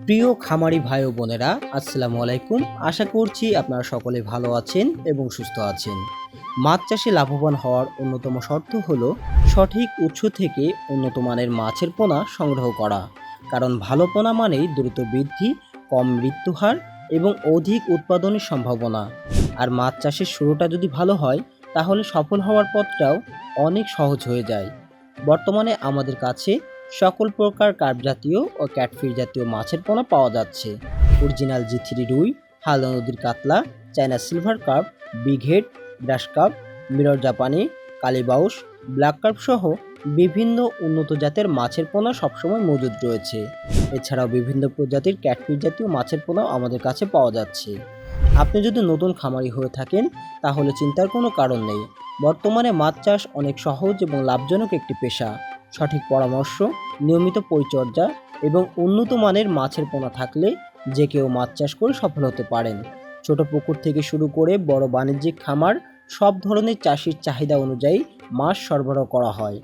প্রিয় খামারি ভাই ও বোনেরা, আসসালামু আলাইকুম। আশা করছি আপনারা সকলে ভালো আছেন এবং সুস্থ আছেন। মাছ চাষে লাভবান হওয়ার অন্যতম শর্ত হলো সঠিক উৎস থেকে উন্নত মানের মাছের পোনা সংগ্রহ করা। কারণ ভালো পোনা মানেই দ্রুত বৃদ্ধি, কম মৃত্যুহার এবং অধিক উৎপাদনের সম্ভাবনা। আর মাছ চাষের শুরুটা যদি ভালো হয়, তাহলে সফল হওয়ার পথটাও অনেক সহজ হয়ে যায়। বর্তমানে আমাদের কাছে সকল প্রকার কার্প জাতীয় ও ক্যাটফিশ জাতীয় মাছের পোনা পাওয়া যাচ্ছে। অরিজিনাল জি3 রুই, হালদা নদীর কাতলা, China silver carp, big head, গ্রাস কার্প, মিরর জাপানি, কালীবাউস, ব্ল্যাক কার্প সহ বিভিন্ন উন্নত জাতের মাছের পোনা সবসময় মজুদ রয়েছে। এছাড়াও বিভিন্ন প্রজাতির ক্যাটফিশ জাতীয় মাছের পোনাও আমাদের কাছে পাওয়া যাচ্ছে। আপনি যদি নতুন খামারি হয়ে থাকেন, তাহলে চিন্তার কোনো কারণ নেই। বর্তমানে মাছ চাষ অনেক সহজ এবং লাভজনক একটি পেশা। সঠিক পরামর্শ, নিয়মিত পরিচর্যা এবং উন্নত মানের মাছের পোনা থাকলে যে কেউ মাছ চাষ করে সফল হতে পারেন। ছোট পুকুর থেকে শুরু করে বড় বাণিজ্যিক খামার, সব ধরনের চাষির চাহিদা অনুযায়ী মাছ সরবরাহ করা হয়।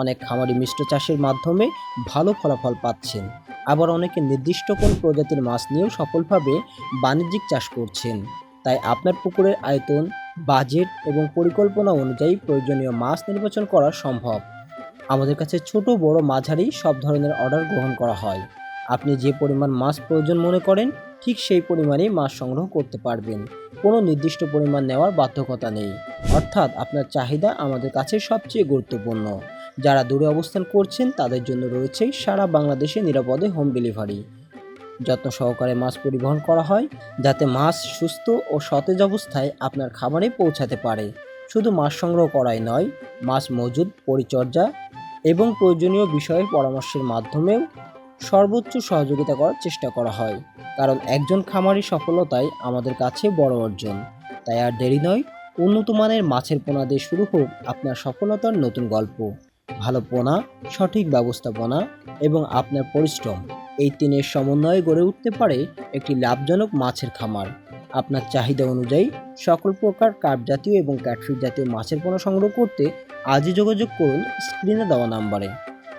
অনেক খামারি মিশ্র চাষের মাধ্যমে ভালো ফলাফল পাচ্ছেন, আবার অনেকে নির্দিষ্ট কোন প্রজাতির মাছ নিয়েও সফলভাবে বাণিজ্যিক চাষ করছেন। তাই আপনার পুকুরের আয়তন, বাজেট এবং পরিকল্পনা অনুযায়ী প্রয়োজনীয় মাছ নির্বাচন করা সম্ভব। আমাদের কাছে ছোট বড় মাঝারি সব ধরনের অর্ডার গ্রহণ করা হয়। আপনি যে পরিমাণ মাছ প্রয়োজন মনে করেন, ঠিক সেই পরিমাণেই মাছ সংগ্রহ করতে পারবেন। কোনো নির্দিষ্ট পরিমাণ নেওয়ার বাধ্যকতা নেই। অর্থাৎ আপনার চাহিদা আমাদের কাছে সবচেয়ে গুরুত্বপূর্ণ। যারা দূরে অবস্থান করছেন তাদের জন্য রয়েছে সারা বাংলাদেশে নিরাপদে হোম ডেলিভারি। যত্ন সহকারে মাছ পরিবহন করা হয়, যাতে মাছ সুস্থ ও সতেজ অবস্থায় আপনার খামারে পৌঁছাতে পারে। শুধু মাছ সংগ্রহ করাই নয়, মাছ মজুদ, পরিচর্যা এবং প্রয়োজনীয় বিষয়ের পরামর্শের মাধ্যমেও সর্বোচ্চ সহযোগিতা করার চেষ্টা করা হয়। কারণ একজন খামারি সফলতাই আমাদের কাছে বড় অর্জন। তাই আর দেরি নয়, উন্নত মানের মাছের পোনা দিয়ে শুরু হোক আপনার সফলতার নতুন গল্প। ভালো পোনা, সঠিক ব্যবস্থাপনা এবং আপনার পরিশ্রম, এই তিনের সমন্বয়ে গড়ে উঠতে পারে একটি লাভজনক মাছের খামার। আপনার চাহিদা অনুযায়ী সকল প্রকার কার্প জাতীয় এবং ক্যাটফিশ জাতীয় মাছের পোনা সংগ্রহ করতে আজই যোগাযোগ করুন স্ক্রিনে দেওয়া নাম্বারে।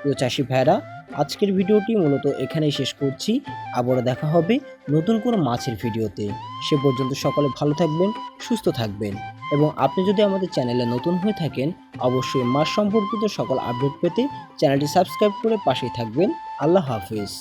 প্রিয় চাষি ভাইরা, আজকের ভিডিওটি মূলত এখানেই শেষ করছি। আবারও দেখা হবে নতুন কোনো মাছের ভিডিওতে। সে পর্যন্ত সকলে ভালো থাকবেন, সুস্থ থাকবেন এবং আপনি যদি আমাদের চ্যানেলে নতুন হয়ে থাকেন, অবশ্যই মাছ সম্পর্কিত সকল আপডেট পেতে চ্যানেলটি সাবস্ক্রাইব করে পাশেই থাকবেন। আল্লাহ হাফেজ।